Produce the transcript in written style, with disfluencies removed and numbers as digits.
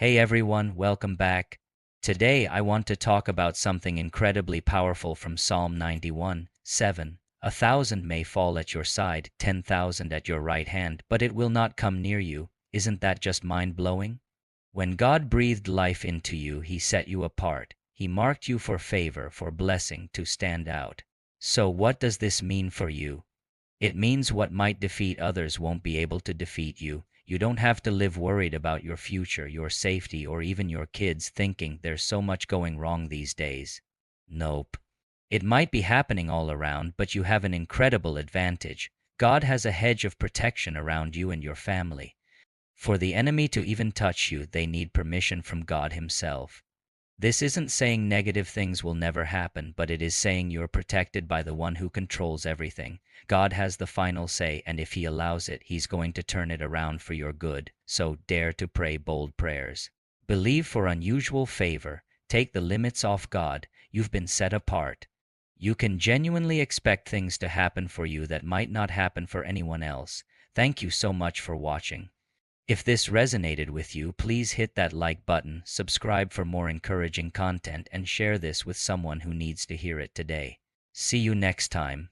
Hey everyone, welcome back. Today I want to talk about something incredibly powerful from Psalm 91:7. 1,000 may fall at your side, 10,000 at your right hand, but it will not come near you. Isn't that just mind-blowing? When God breathed life into you, He set you apart. He marked you for favor, for blessing, to stand out. So what does this mean for you? It means what might defeat others won't be able to defeat you. You don't have to live worried about your future, your safety, or even your kids thinking there's so much going wrong these days. Nope. It might be happening all around, but you have an incredible advantage. God has a hedge of protection around you and your family. For the enemy to even touch you, they need permission from God Himself. This isn't saying negative things will never happen, but it is saying you're protected by the one who controls everything. God has the final say, and if He allows it, He's going to turn it around for your good. So dare to pray bold prayers. Believe for unusual favor. Take the limits off God. You've been set apart. You can genuinely expect things to happen for you that might not happen for anyone else. Thank you so much for watching. If this resonated with you, please hit that like button, subscribe for more encouraging content, and share this with someone who needs to hear it today. See you next time.